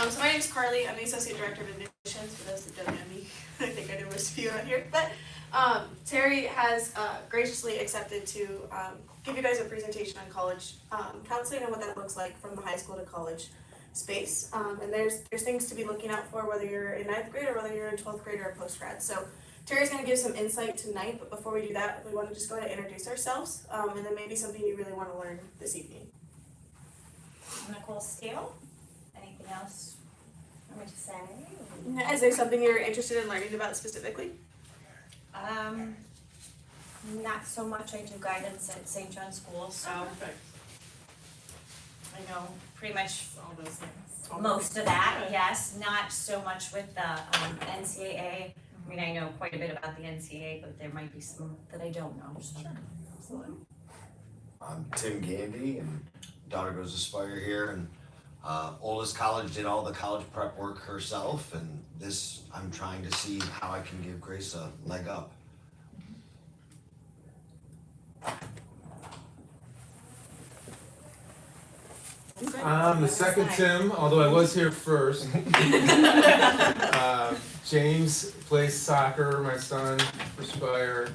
So my name is Carly. I'm the Associate Director of Admissions, for those that don't know me. I think I know most of you out here. But Terry has graciously accepted to give you guys a presentation on college counseling and what that looks like from the high school to college space. And there's things to be looking out for, whether you're in 9th grade or whether you're in 12th grade or post-grad. So Terry's going to give some insight tonight, but before we do that, we want to just go ahead and introduce ourselves, and then maybe something you really want to learn this evening. Nicole Steele. Anything else you want me to say? Is there something you're interested in learning about specifically? Not so much. I do guidance at St. John's School, so I know pretty much All those things. most of that, yes. Not so much with the NCAA. I mean, I know quite a bit about the NCAA, but there might be some that I don't know. So. Sure, absolutely. I'm Tim Gandy, and daughter goes to SPIRE here, and oldest college did all the college prep work herself, and this I'm trying to see how I can give Grace a leg up. I'm the second Tim, although I was here first. James plays soccer, my son, for SPIRE.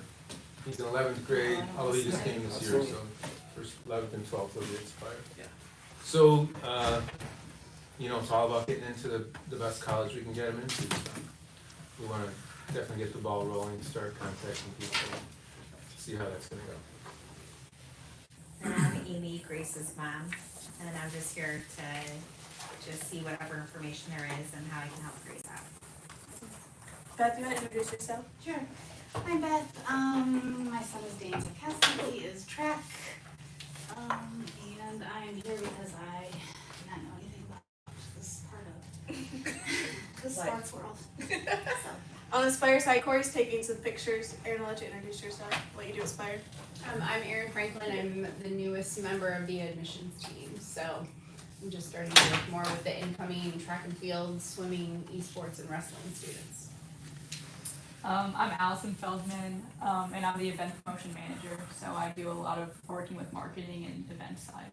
He's in 11th grade, although he just came this year, so first 11th and 12th he'll be at SPIRE. Yeah. So, it's all about getting into the best college we can get him into. So we want to definitely get the ball rolling, start contacting people, see how that's going to go. And I'm Amy, Grace's mom, and I'm just here to just see whatever information there is and how I can help Grace out. Beth, you want to introduce yourself? Sure. Hi Beth, my son is Dan Zakowski, he is track, and I am here because I do not know anything about this part of the sports world. So, On the SPIRE side, Corey's taking some pictures. Erin, I'll let you introduce yourself, what you do at SPIRE. I'm Erin Franklin, I'm the newest member of the admissions team, so I'm just starting to work more with the incoming track and field, swimming, esports, and wrestling students. I'm Allison Feldman, and I'm the event promotion manager, so I do a lot of working with marketing and event side.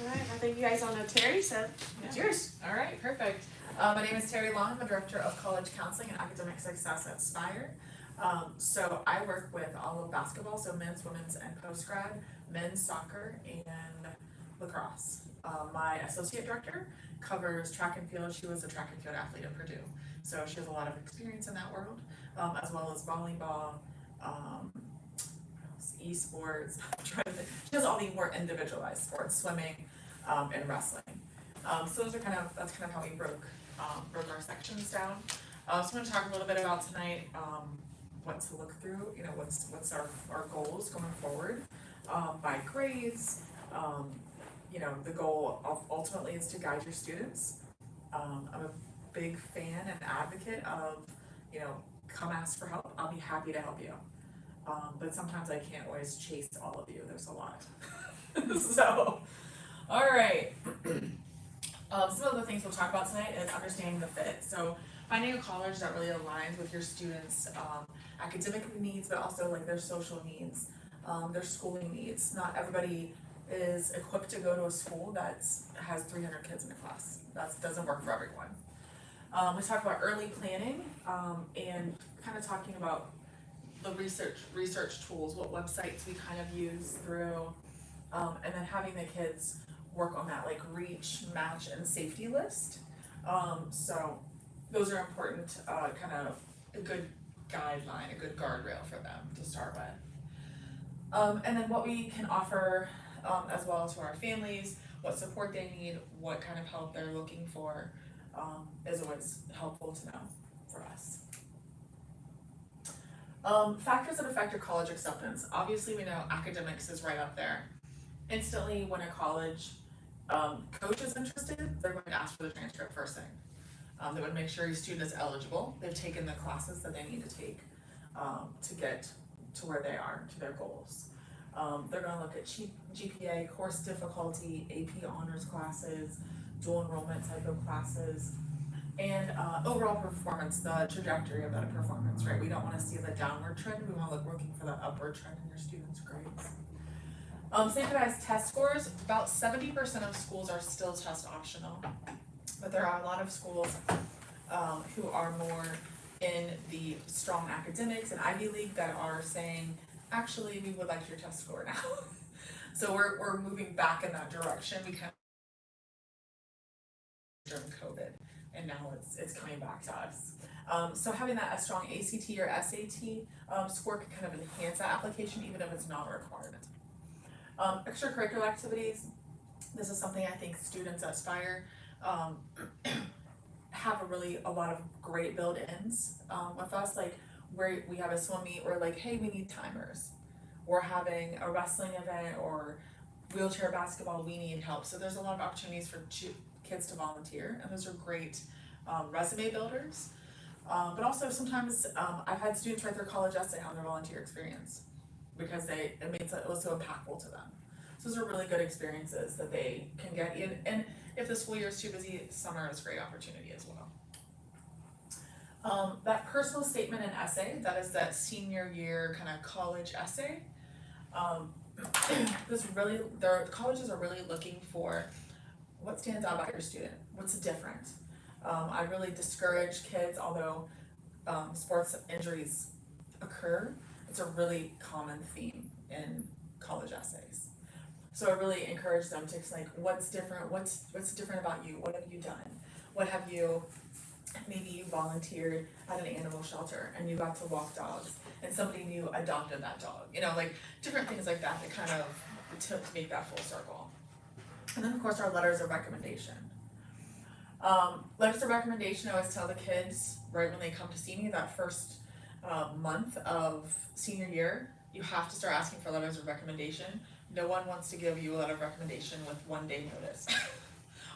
All right, I think you guys all know Terry, so it's yours. All right, perfect. My name is Terry Long. I'm the Director of College Counseling and Academic Success at SPIRE. So I work with all of basketball, so men's, women's, and post-grad, men's soccer, and lacrosse. My Associate Director covers track and field. She was a track and field athlete at Purdue. So she has a lot of experience in that world, as well as volleyball, esports. She does all the more individualized sports, swimming, and wrestling. So that's kind of how we broke our sections down. So I'm going to talk a little bit about tonight, what to look through. What's our goals going forward by grades. The goal ultimately is to guide your students. I'm a big fan and advocate of, come ask for help. I'll be happy to help you. But sometimes I can't always chase all of you. There's a lot. So, all right. Some of the things we'll talk about tonight is understanding the fit. So finding a college that really aligns with your students' academic needs, but also like their social needs, their schooling needs. Not everybody is equipped to go to a school that has 300 kids in a class. That doesn't work for everyone. We talk about early planning and kind of talking about the research tools, what websites we kind of use through, and then having the kids work on that like reach, match, and safety list. So those are important, kind of a good guideline, a good guardrail for them to start with. And then what we can offer as well to our families, what support they need, what kind of help they're looking for, is always helpful to know for us. Factors that affect your college acceptance. Obviously we know academics is right up there. Instantly when a college coach is interested, they're going to ask for the transcript first thing. They would make sure your student is eligible, they've taken the classes that they need to take to get to where they are, to their goals. They're going to look at GPA, course difficulty, AP honors classes, dual enrollment type of classes, and overall performance, the trajectory of that performance, right? We don't want to see the downward trend, we want to look looking for the upward trend in your students' grades. Standardized test scores, about 70% of schools are still test optional. But there are a lot of schools who are more in the strong academics and Ivy League that are saying, actually, we would like your test score now. So we're moving back in that direction. We kind of during COVID, and now it's coming back to us. So having that a strong ACT or SAT score can kind of enhance that application, even if it's not a requirement. Extracurricular activities. This is something I think students at SPIRE have a lot of great build-ins with us, like where we have a swim meet, we're like, hey, we need timers. We're having a wrestling event or wheelchair basketball, we need help. So there's a lot of opportunities for kids to volunteer, and those are great resume builders. But also sometimes I've had students write their college essay on their volunteer experience because it was so impactful to them. So those are really good experiences that they can get in, and if the school year is too busy, summer is a great opportunity as well. That personal statement and essay, that is that senior year kind of college essay. Colleges are really looking for what stands out about your student, what's different. I really discourage kids, although sports injuries occur, it's a really common theme in college essays. So I really encourage them to like, what's different, what's different about you, what have you done? What have you, maybe you volunteered at an animal shelter and you got to walk dogs and somebody new adopted that dog, like different things like that kind of to make that full circle. And then of course our letters of recommendation. Letters of recommendation, I always tell the kids right when they come to see me that first month of senior year, you have to start asking for letters of recommendation. No one wants to give you a letter of recommendation with 1 day notice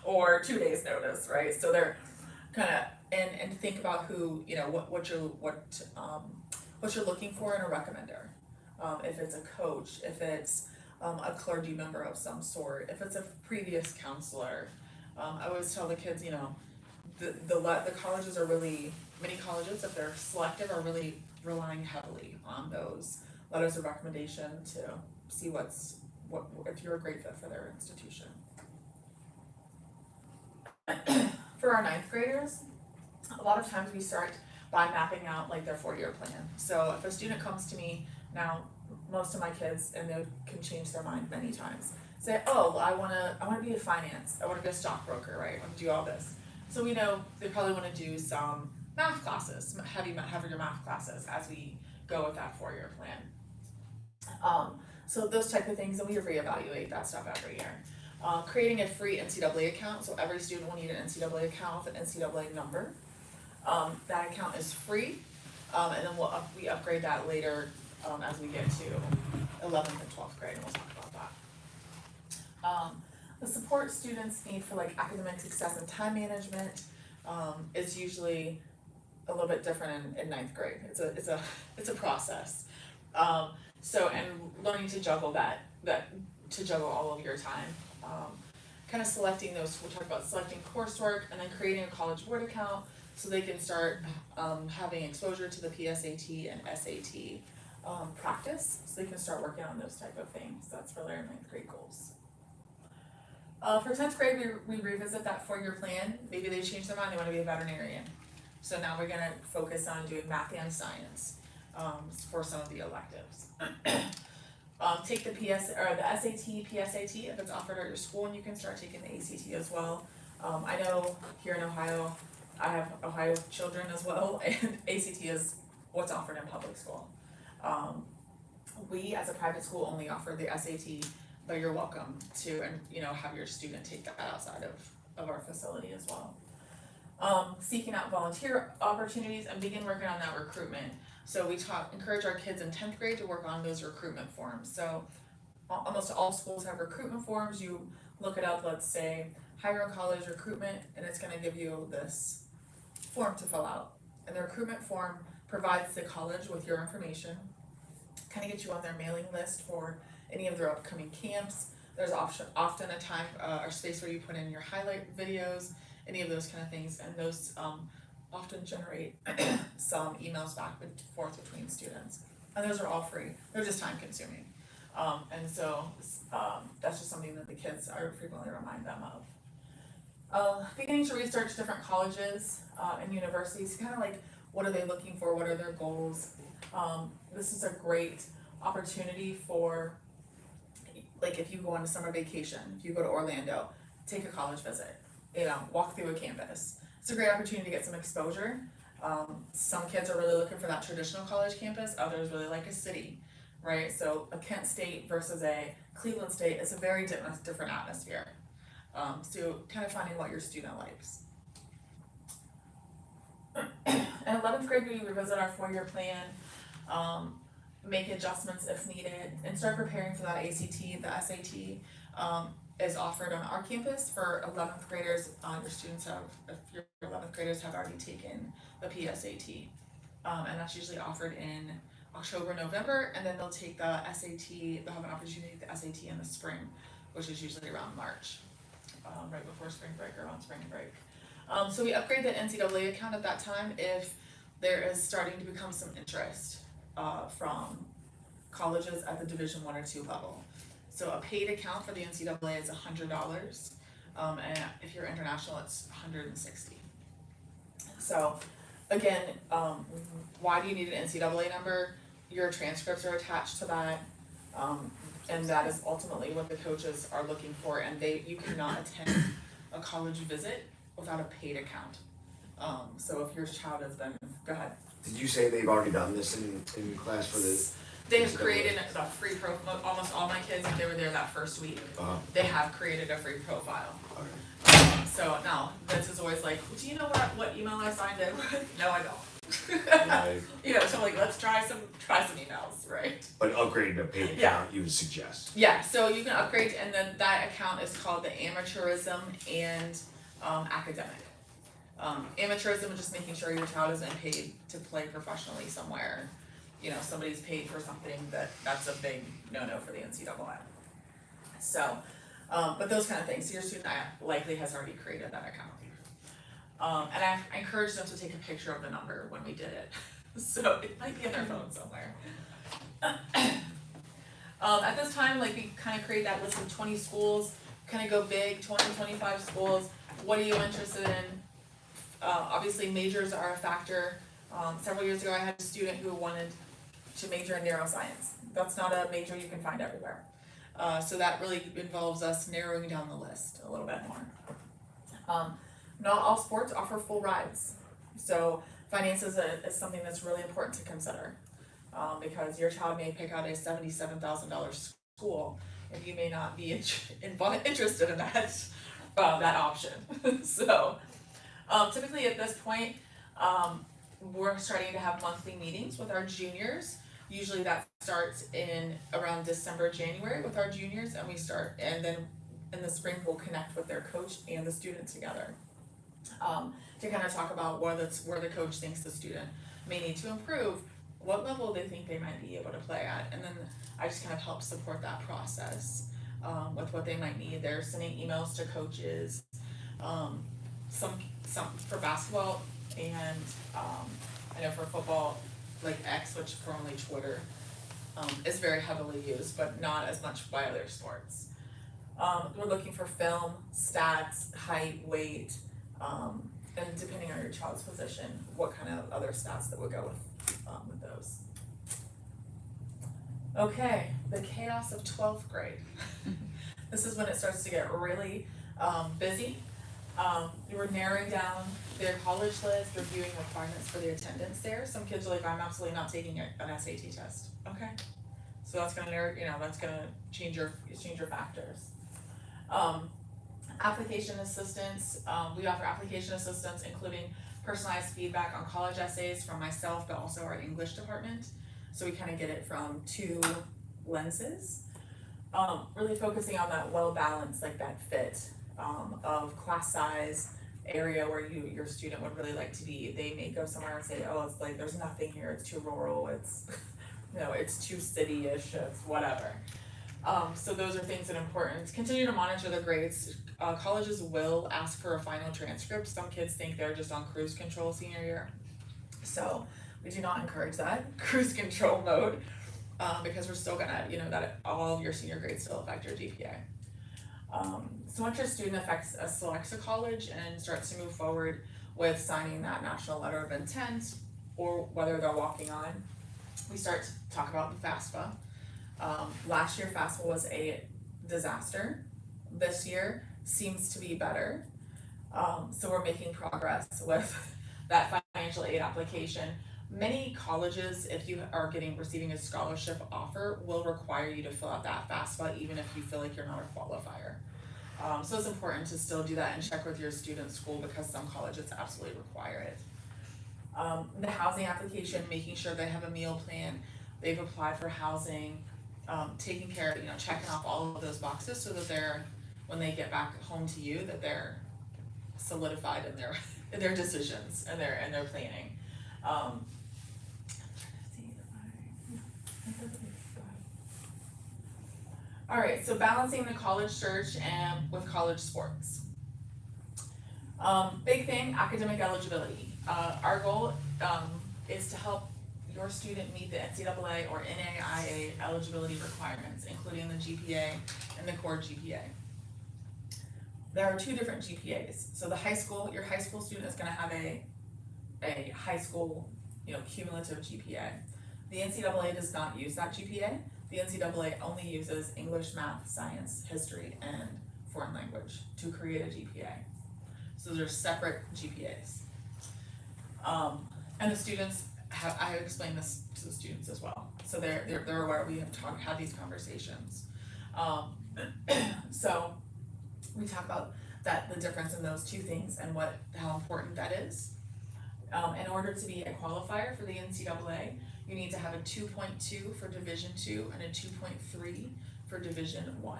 or 2 days notice, right? So they're kind of and think about who, what you're looking for in a recommender. If it's a coach, if it's a clergy member of some sort, if it's a previous counselor. I always tell the kids, the colleges are really, many colleges, if they're selective, are really relying heavily on those letters of recommendation to see if you're a great fit for their institution. For our 9th graders, a lot of times we start by mapping out like their 4-year plan. So if a student comes to me now, most of my kids, and they can change their mind many times, say, oh, I wanna be in finance, I wanna be a stockbroker, right? I wanna do all this. So we know they probably wanna do some math classes, heavier math classes as we go with that 4-year plan. So those type of things, and we reevaluate that stuff every year. Creating a free NCAA account, so every student will need an NCAA account with an NCAA number. That account is free, and then we upgrade that later as we get to 11th and 12th grade, and we'll talk about that. The support students need for like academic success and time management is usually a little bit different in 9th grade. It's a process. So and learning to juggle to juggle all of your time. Kind of selecting those, we'll talk about selecting coursework and then creating a college board account so they can start having exposure to the PSAT and SAT practice, so they can start working on those type of things. That's really our 9th grade goals. For 10th grade, we revisit that 4-year plan. Maybe they change their mind, they want to be a veterinarian. So now we're gonna focus on doing math and science for some of the electives. Take the SAT, PSAT if it's offered at your school, and you can start taking the ACT as well. I know here in Ohio, I have Ohio children as well, and ACT is what's offered in public school. We as a private school only offer the SAT, but you're welcome to have your student take that outside of our facility as well. Seeking out volunteer opportunities and begin working on that recruitment. So we encourage our kids in 10th grade to work on those recruitment forms. So almost all schools have recruitment forms. You look it up, let's say higher college recruitment, and it's gonna give you this form to fill out. And the recruitment form provides the college with your information, kind of get you on their mailing list for any of their upcoming camps. There's often a time or space where you put in your highlight videos, any of those kind of things, and those often generate some emails back and forth between students. And those are all free. They're just time consuming. And so that's just something that the kids, I frequently remind them beginning to research different colleges and universities, kind of like what are they looking for, what are their goals. This is a great opportunity for, like, if you go on a summer vacation, if you go to Orlando, take a college visit, walk through a campus. It's a great opportunity to get some exposure. Some kids are really looking for that traditional college campus, others really like a city, right? So a Kent State versus a Cleveland State is a very different atmosphere. So kind of finding what your student likes. In 11th grade, we revisit our 4-year plan, make adjustments if needed, and start preparing for that ACT. The SAT is offered on our campus for 11th graders. Your students have, if your 11th graders have already taken the PSAT, and that's usually offered in October, November, and then they'll take the SAT, they'll have an opportunity to take the SAT in the spring, which is usually around March, right before spring break or around spring break. So we upgrade the NCAA account at that time if there is starting to become some interest from colleges at the Division 1 or 2 level. So a paid account for the NCAA is $100, and if you're international, it's $160. So again, why do you need an NCAA number? Your transcripts are attached to that, and that is ultimately what the coaches are looking for, and you cannot attend a college visit without a paid account. So if your child has been, go ahead. Did you say they've already done this in class for the? They've created a free profile. Almost all my kids, if they were there that first week, they have created a free profile. Okay. So now, this is always like, do you know what email I signed in with? No, I don't. Right. So like, let's try some emails, right? But upgrading to paid account, you would suggest. Yeah, so you can upgrade, and then that account is called the amateurism and academic. Amateurism is just making sure your child isn't paid to play professionally somewhere. Somebody's paid for something that's a big no-no for the NCAA. So, but those kind of things. So your student likely has already created that account. And I encouraged them to take a picture of the number when we did it. So it might be in their phone somewhere. At this time, we kind of create that list of 20 schools, kind of go big, 20, 25 schools. What are you interested in? Obviously majors are a factor. Several years ago I had a student who wanted to major in neuroscience. That's not a major you can find everywhere. So that really involves us narrowing down the list a little bit more. Not all sports offer full rides. So finances is something that's really important to consider, because your child may pick out a $77,000 school and you may not be interested in that option. So typically at this point, we're starting to have monthly meetings with our juniors. Usually that starts in around December, January with our juniors, and then in the spring we'll connect with their coach and the student together, to kind of talk about where the coach thinks the student may need to improve, what level they think they might be able to play at, and then I just kind of help support that process with what they might need. They're sending emails to coaches, some for basketball, and I know for football, like X, which formerly Twitter, is very heavily used, but not as much by other sports. We're looking for film, stats, height, weight, and depending on your child's position, what kind of other stats that would go with those. Okay, the chaos of 12th grade. This is when it starts to get really busy. We're narrowing down their college list, reviewing requirements for the attendance there. Some kids are like, I'm absolutely not taking an SAT test. Okay, so that's gonna that's gonna change your factors. Application assistance. We offer application assistance, including personalized feedback on college essays from myself, but also our English department. So we kind of get it from 2 lenses. Really focusing on that well-balanced, that fit of class size, area where your student would really like to be. They may go somewhere and say, oh, it's there's nothing here, it's too rural, it's it's too city-ish, it's whatever. So those are things that are important. Continue to monitor the grades. Colleges will ask for a final transcript. Some kids think they're just on cruise control senior year. So we do not encourage that cruise control mode, because we're still gonna, that all of your senior grades still affect your GPA. So once your student selects a college and starts to move forward with signing that national letter of intent, or whether they're walking on, we start to talk about the FAFSA. Last year FAFSA was a disaster. This year seems to be better. So we're making progress with that financial aid application. Many colleges, if you are receiving a scholarship offer, will require you to fill out that FAFSA even if you feel like you're not a qualifier. So it's important to still do that and check with your student school because some colleges absolutely require it. The housing application, making sure they have a meal plan, they've applied for housing, taking care of, checking off all of those boxes so that when they get back home to you, that they're solidified in their decisions and their planning. All right, so balancing the college search and with college sports. Big thing, academic eligibility. Our goal is to help your student meet the NCAA or NAIA eligibility requirements, including the GPA and the core GPA. There are two different GPAs. So your high school student is gonna have a high school, cumulative GPA. The NCAA does not use that GPA. The NCAA only uses English, math, science, history, and foreign language to create a GPA. So they're separate GPAs. And the students I have explained this to the students as well. So they're aware we have had these conversations. So we talk about the difference in those two things and how important that is. In order to be a qualifier for the NCAA, you need to have a 2.2 for Division II and a 2.3 for Division I.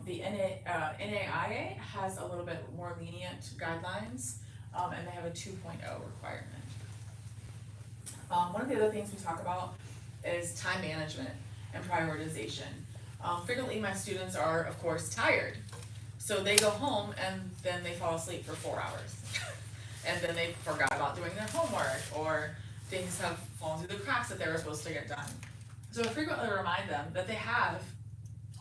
The NAIA has a little bit more lenient guidelines, and they have a 2.0 requirement. One of the other things we talk about is time management and prioritization. Frequently my students are, of course, tired. So they go home and then they fall asleep for 4 hours. And then they forgot about doing their homework, or things have fallen through the cracks that they were supposed to get done. So I frequently remind them that they have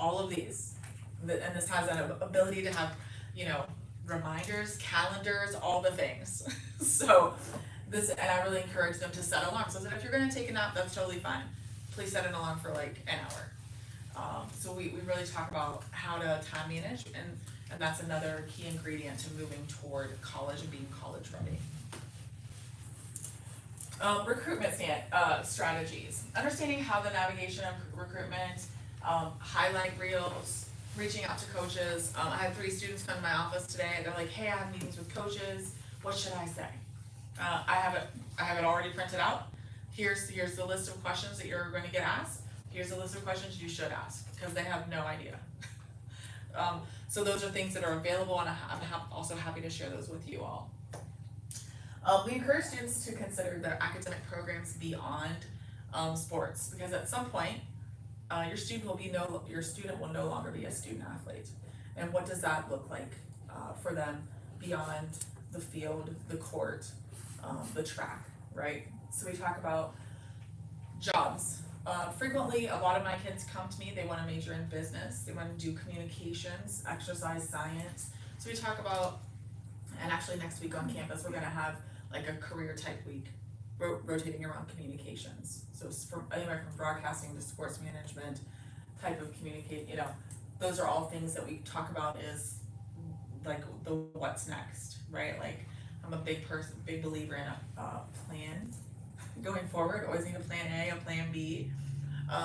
all of these, and this has an ability to have, reminders, calendars, all the things. And I really encourage them to set alarms. So that if you're gonna take a nap, that's totally fine. Please set an alarm for like an hour. So we really talk about how to time manage, and that's another key ingredient to moving toward college and being college ready. Recruitment strategies. Understanding how the navigation of recruitment, highlight reels, reaching out to coaches. I had 3 students come to my office today. They're like, hey, I have meetings with coaches. What should I say? I have it already printed out. Here's the list of questions that you're going to get asked. Here's a list of questions you should ask, because they have no idea. So those are things that are available, and I'm also happy to share those with you all. We encourage students to consider their academic programs beyond sports, because at some point, your student will no longer be a student athlete. And what does that look like for them beyond the field, the court, the track, right? So we talk about jobs. Frequently, a lot of my kids come to me, they want to major in business, they want to do communications, exercise science. So we talk about, and actually next week on campus, we're going to have like a career type week rotating around communications. So it's from anywhere from broadcasting to sports management, type of those are all things that we talk about is like the what's next, right? Like I'm a big believer in a plan going forward. Always need a plan A, a plan B,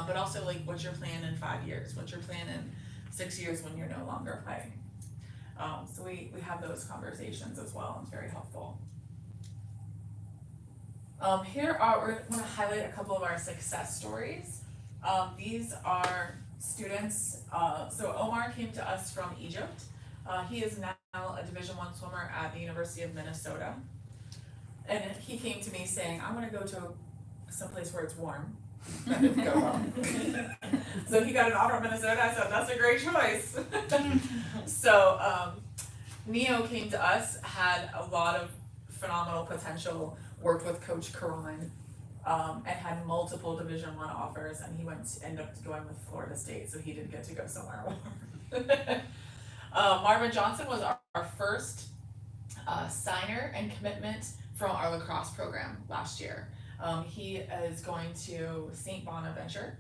but also like what's your plan in 5 years? What's your plan in 6 years when you're no longer playing? So we have those conversations as well. It's very helpful. We're going to highlight a couple of our success stories. These are students. So Omar came to us from Egypt. He is now a Division I swimmer at the University of Minnesota. And he came to me saying, I want to go to someplace where it's warm. That didn't go well. So he got an offer in Minnesota. I said, that's a great choice. So Neo came to us, had a lot of phenomenal potential, worked with Coach Karan, and had multiple Division I offers, and he ended up going with Florida State, so he didn't get to go somewhere warm. Marvin Johnson was our first signer and commitment from our lacrosse program last year. He is going to St. Bonaventure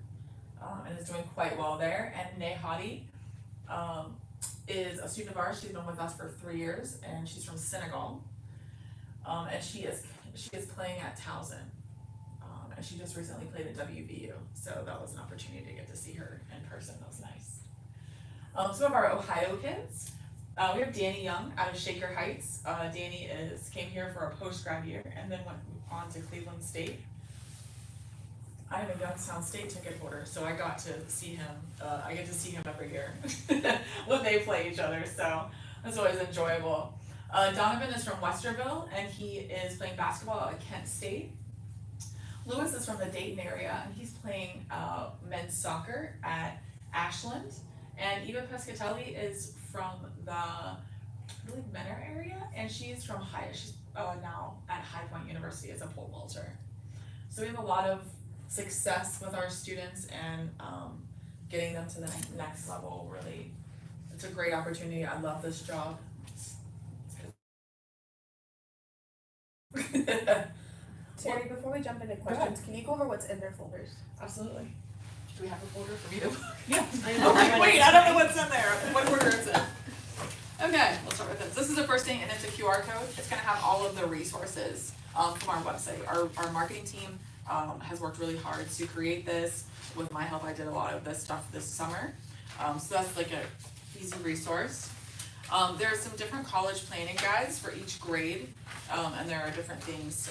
and is doing quite well there. And Nay Hadi is a student of ours. She's been with us for 3 years, and she's from Senegal. And she is playing at Towson. And she just recently played at WVU, so that was an opportunity to get to see her in person. That was nice. Some of our Ohio kids. We have Danny Young out of Shaker Heights. Danny came here for a post-grad year and then went on to Cleveland State. I am a Youngstown State ticket holder, so I got to see him. I get to see him every year when they play each other, so that's always enjoyable. Donovan is from Westerville, and he is playing basketball at Kent State. Lewis is from the Dayton area, and he's playing men's soccer at Ashland. And Eva Pescatelli is from the, I believe, Menor area, and she's from she's now at High Point University as a pole vaulter. So we have a lot of success with our students and getting them to the next level. Really, it's a great opportunity. I love this job. Terry, before we jump into questions, can you go over what's in their folders? Absolutely. Do we have a folder for me to? Yeah. I know. Wait, I don't know what's in there. What order it's in. Okay, we'll start with this. This is the first thing, and it's a QR code. It's gonna have all of the resources from our website. Our marketing team has worked really hard to create this. With my help, I did a lot of this stuff this summer. So that's like a easy resource. There are some different college planning guides for each grade, and there are different things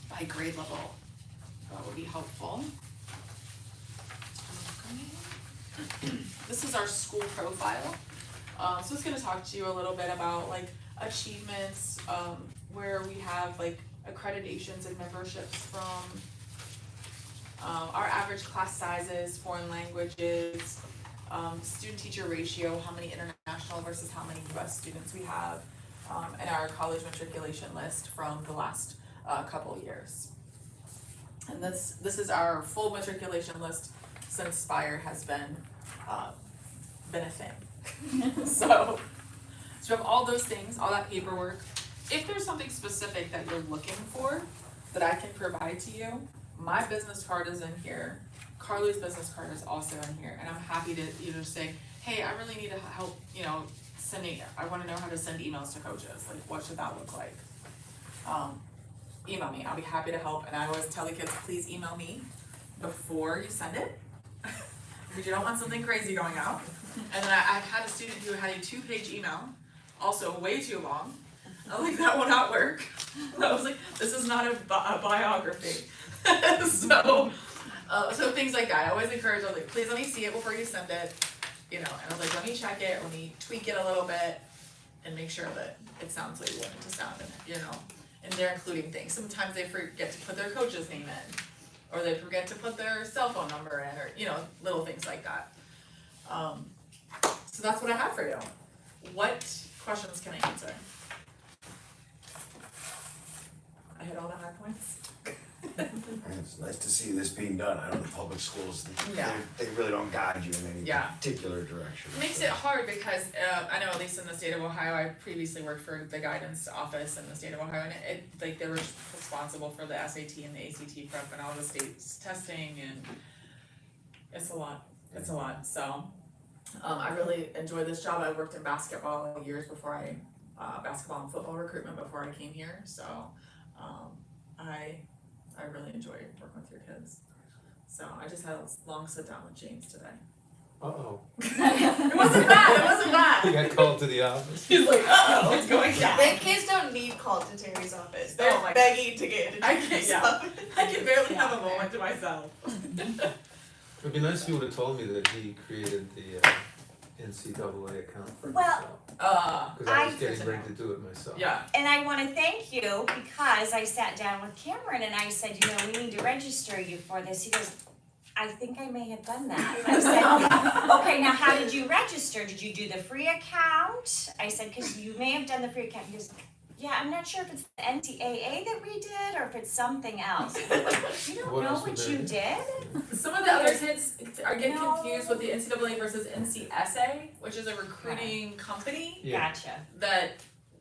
by grade level that would be helpful. This is our school profile. So it's gonna talk to you a little bit about like achievements, where we have like accreditations and memberships from, our average class sizes, foreign languages, student-teacher ratio, how many international versus how many US students we have, and our college matriculation list from the last couple years. And this is our full matriculation list since SPIRE has been a thing. So you have all those things, all that paperwork. If there's something specific that you're looking for that I can provide to you, my business card is in here. Carly's business card is also in here, and I'm happy to either say, hey, I really need help, I wanna know how to send emails to coaches, like what should that look like? Email me, I'll be happy to help, and I always tell the kids, please email me before you send it, because you don't want something crazy going out. And then I've had a student who had a 2-page email, also way too long. I'm like, that will not work. I was like, this is not a biography. So things like that. I always encourage, I was like, please let me see it before you send it. And I was like, let me check it, let me tweak it a little bit and make sure that it sounds like you want it to sound, and they're including things. Sometimes they forget to put their coach's name in, or they forget to put their cell phone number in, or, little things like that. So that's what I have for you. What questions can I answer? I hit all the high points. It's nice to see this being done. I know the public schools, Yeah. they really don't guide you in any Yeah. particular direction. It makes it hard because I know at least in the state of Ohio, I previously worked for the guidance office in the state of Ohio, and it like they were responsible for the SAT and the ACT prep and all the state's testing, and it's a lot. So I really enjoy this job. I worked in basketball years before basketball and football recruitment before I came here. So I really enjoy working with your kids. So I just had a long sit down with James today. Uh-oh. It wasn't bad. You got called to the office. He's like, what's going down? The kids don't need called to Terry's office. They're Oh my- begging to get into I Terry's can- yeah. office. I can barely have a moment to myself. It'd be nice if you would've told me that he created the NCAA account for Well, himself. Cause I was getting ready to do it myself. Yeah. And I wanna thank you because I sat down with Cameron and I said, we need to register you for this. He goes, I think I may have done that. I said, okay, now how did you register? Did you do the free account? I said, cause you may have done the free account. He goes, Yeah, I'm not sure if it's the NCAA that we did or if it's something else. You don't What know else would what there you be? did? Some of the other kids are getting No. confused with the NCAA versus NCSA, which is a recruiting company Yeah. Gotcha. that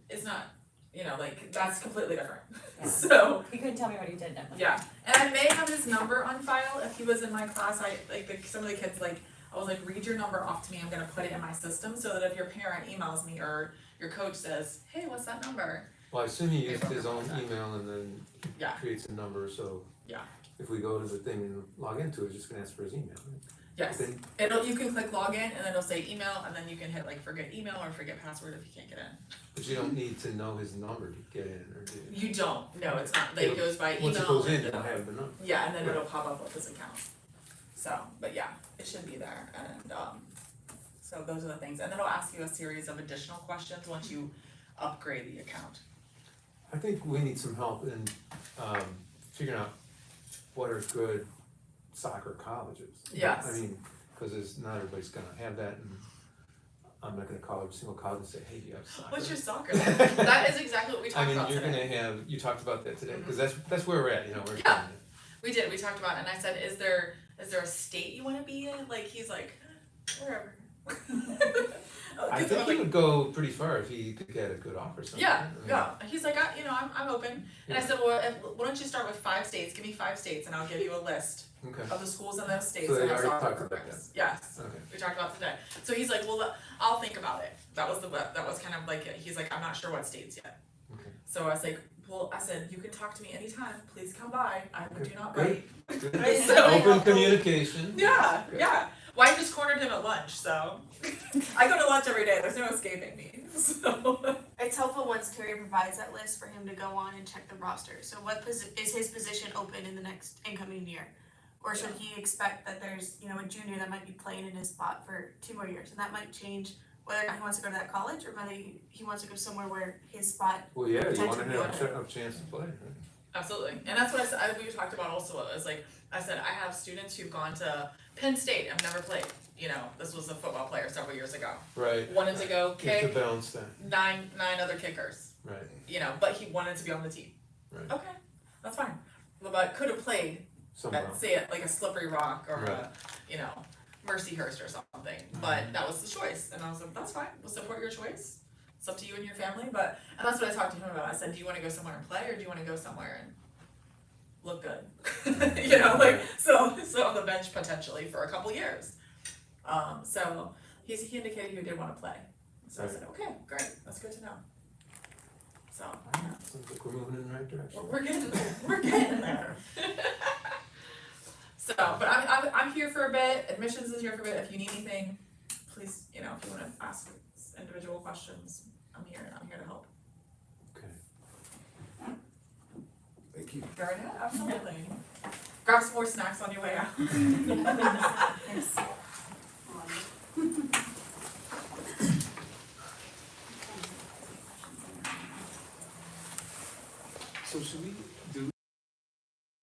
is not, you know, like, that's completely different. Yeah. So, You couldn't tell me what he did then. yeah, and I may have his number on file if he was in my class. Some of the kids, like, I was like, read your number off to me, I'm gonna put it in my system, so that if your parent emails me or your coach says, hey, what's that number? Well, I assume he used his own email and then Yeah. creates a number, so. Yeah. If we go to the thing and log into it, it's just gonna ask for his email. Yes, Then- you can click login and then it'll say email, and then you can hit like forget email or forget password if you can't get in. But you don't need to know his number to get in, or do you? You don't, no, it's not, like, it goes by email. Once it goes in, and you'll then- have the number. Yeah, and then it'll pop up with his account. So, but yeah, it should be there, and, so those are the things, and then it'll ask you a series of additional questions once you upgrade the account. I think we need some help in, figuring out what are good soccer colleges. Yes. I mean, cause not everybody's gonna have that, and I'm not gonna call every single college and say, hey, do you have soccer? What's your soccer? That is exactly what we I talked mean, about you're today. gonna have, you talked about that today, cause that's where we're at, you know, we're. Yeah. We did, we talked about it, and I said, is there a state you wanna be in? Like, he's like, wherever. I think he would go pretty far if he could get a good offer somewhere. Yeah, I mean, yeah, he's like, I'm open, and I said, well, why don't you start with 5 states, give me 5 states, and I'll give you a list Okay, of the schools in those states So that they have already soccer talked about programs. Yes, okay. we talked about today, so he's like, well, I'll think about it, that was kind of like, he's like, I'm not sure what states yet. Okay. So I was like, well, I said, you can talk to me anytime, please come by, I do not Good. bite. Good. So- Open communication. Yeah, Good. yeah, well, I just cornered him at lunch, so, I go to lunch every day, there's no escaping me, so. It's helpful once Terry provides that list for him to go on and check the roster. So what is his position open in the next incoming year? Or should he expect that there's, you know, a junior that might be playing in his spot for 2 more years? And that might change whether or not he wants to go to that college or whether he wants to go somewhere where his spot. Well, yeah, you wanna Potentially have a chance to play, right? Absolutely, and that's what I said, we talked about also, is like, I said, I have students who've gone to Penn State, I've never played, you know, this was a football player several years ago. Right, Wanted to go you have kick, to balance that, nine other kickers, right, you know, but he wanted to be on the team. Right. Okay, that's fine, but could have played somehow. at, say, at like a Slippery Rock or Right. a, you know, Mercyhurst or something, but that was the choice, and I was like, that's fine, we'll support your choice. It's up to you and your family, and that's what I talked to him about, I said, do you wanna go somewhere and play, or do you wanna go somewhere and look good? You know, like, so on the bench potentially for a couple years. So he indicated he did wanna play, so I said, okay, great, that's good to know. So, yeah. Sounds like we're moving in the right direction. We're getting there. So, but I'm here for a bit, admissions is here for a bit, if you need anything, please, you know, if you wanna ask individual questions, I'm here to help. Okay. Thank you. Go right ahead, absolutely. Grab some more snacks on your way out. So should we